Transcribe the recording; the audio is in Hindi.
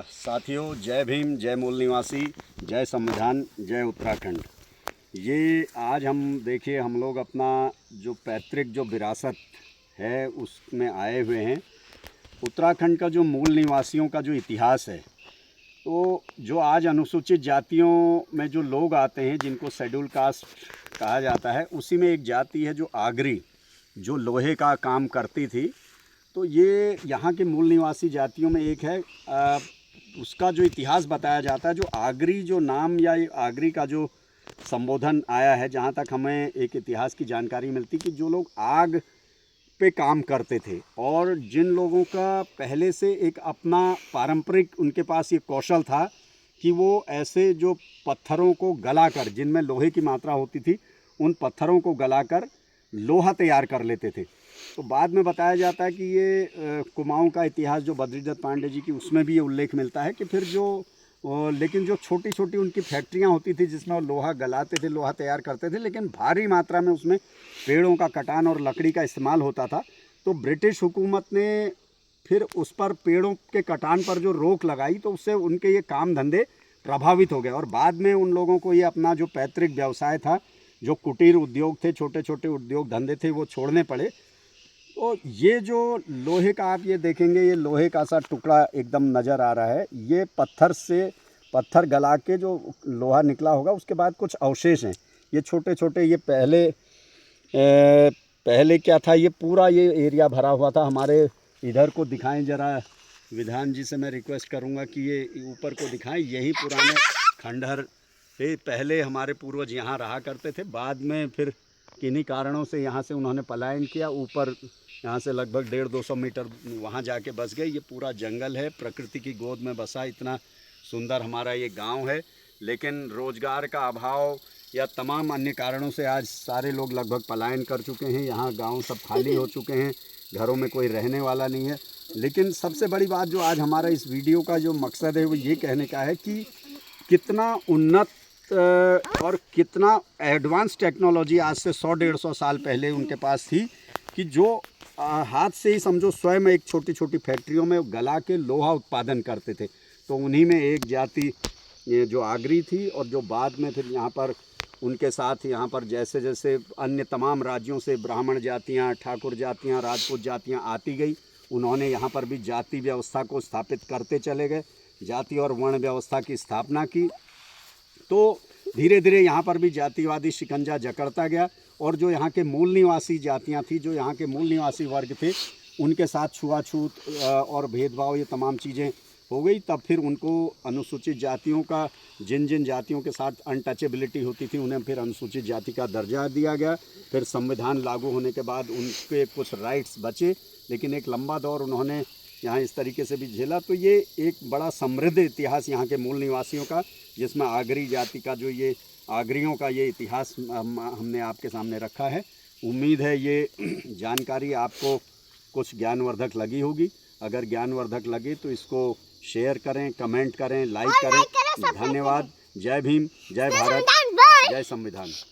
साथियों, जय भीम, जय मूल निवासी, जय संविधान, जय उत्तराखंड। ये आज हम देखिए हम लोग अपना जो पैतृक जो विरासत है उसमें आए हुए हैं। उत्तराखंड का जो मूल निवासियों का जो इतिहास है, तो जो आज अनुसूचित जातियों में जो लोग आते हैं जिनको शेड्यूल कास्ट कहा जाता है, उसी में एक जाति है जो आगरी, जो लोहे का काम करती थी। तो ये यहाँ के मूल निवासी जातियों में एक है। उसका जो इतिहास बताया जाता है, जो आगरी जो नाम या आगरी का जो संबोधन आया है, जहाँ तक हमें एक इतिहास की जानकारी मिलती कि जो लोग आग पे काम करते थे और जिन लोगों का पहले से एक अपना पारंपरिक उनके पास ये कौशल था कि वो ऐसे जो पत्थरों को गलाकर, जिनमें लोहे की मात्रा होती थी, उन पत्थरों को गलाकर लोहा तैयार कर लेते थे। तो बाद में बताया जाता है कि ये कुमाऊं का इतिहास जो बद्रीदत्त पांडे जी की, उसमें भी ये उल्लेख मिलता है कि फिर लेकिन जो छोटी छोटी उनकी फैक्ट्रियां होती थी जिसमें वो लोहा गलाते थे, लोहा तैयार करते थे, लेकिन भारी मात्रा में उसमें पेड़ों का कटान और लकड़ी का इस्तेमाल होता था। तो ब्रिटिश हुकूमत ने फिर उस पर पेड़ों के कटान पर जो रोक लगाई, तो उससे उनके ये काम धंधे प्रभावित हो गए और बाद में उन लोगों को ये अपना जो पैतृक व्यवसाय था, जो कुटीर उद्योग थे, छोटे छोटे उद्योग धंधे थे, वो छोड़ने पड़े। तो ये जो लोहे का आप ये देखेंगे, ये लोहे का सा टुकड़ा एकदम नज़र आ रहा है। ये पत्थर गला के जो लोहा निकला होगा, उसके बाद कुछ अवशेष हैं। ये छोटे छोटे, ये पहले क्या था, ये पूरा ये एरिया भरा हुआ था। हमारे इधर को दिखाएं ज़रा, विधान जी से मैं रिक्वेस्ट करूंगा कि ये ऊपर को दिखाएं। यही पुराने खंडहर पे पहले हमारे पूर्वज यहाँ रहा करते थे। बाद में फिर किन्हीं कारणों से यहाँ से उन्होंने पलायन किया, ऊपर यहाँ से लगभग 150-200 मीटर वहाँ जाके बस गए। ये पूरा जंगल है, प्रकृति की गोद में बसा इतना सुंदर हमारा ये गांव है। लेकिन रोज़गार का अभाव या तमाम अन्य कारणों से आज सारे लोग लगभग पलायन कर चुके हैं। यहाँ गांव सब खाली हो चुके हैं, घरों में कोई रहने वाला नहीं है। लेकिन सबसे बड़ी बात जो आज हमारा इस वीडियो का जो मकसद है, वो ये कहने का है कि कितना उन्नत और कितना एडवांस टेक्नोलॉजी आज से 100-150 साल पहले उनके पास थी कि जो हाथ से ही समझो स्वयं एक छोटी छोटी फैक्ट्रियों में गला के लोहा उत्पादन करते थे। तो उन्हीं में एक जाति ये जो आगरी थी, और जो बाद में फिर यहाँ पर उनके साथ यहाँ पर जैसे जैसे अन्य तमाम राज्यों से ब्राह्मण जातियाँ, ठाकुर जातियाँ, राजपूत जातियाँ आती गई, उन्होंने यहाँ पर भी जाति व्यवस्था को स्थापित करते चले गए, जाति और वर्ण व्यवस्था की स्थापना की। तो धीरे धीरे यहाँ पर भी जातिवादी शिकंजा जकड़ता गया और जो यहाँ के मूल निवासी जातियाँ थी, जो यहाँ के मूल निवासी वर्ग थे, उनके साथ छुआछूत और भेदभाव, ये तमाम चीज़ें हो गई। तब फिर उनको अनुसूचित जातियों का, जिन जिन जातियों के साथ अनटचेबिलिटी होती थी, उन्हें फिर अनुसूचित जाति का दर्जा दिया गया। फिर संविधान लागू होने के बाद उनके कुछ राइट्स बचे, लेकिन एक लंबा दौर उन्होंने यहाँ इस तरीके से भी झेला। तो ये एक बड़ा समृद्ध इतिहास यहाँ के मूल निवासियों का, जिसमें आगरी जाति का जो ये आगरियों का ये इतिहास हमने आपके सामने रखा है। उम्मीद है ये जानकारी आपको कुछ ज्ञानवर्धक लगी होगी। अगर ज्ञानवर्धक लगे तो इसको शेयर करें, कमेंट करें, लाइक करें। धन्यवाद। जय भीम, जय भारत, जय संविधान।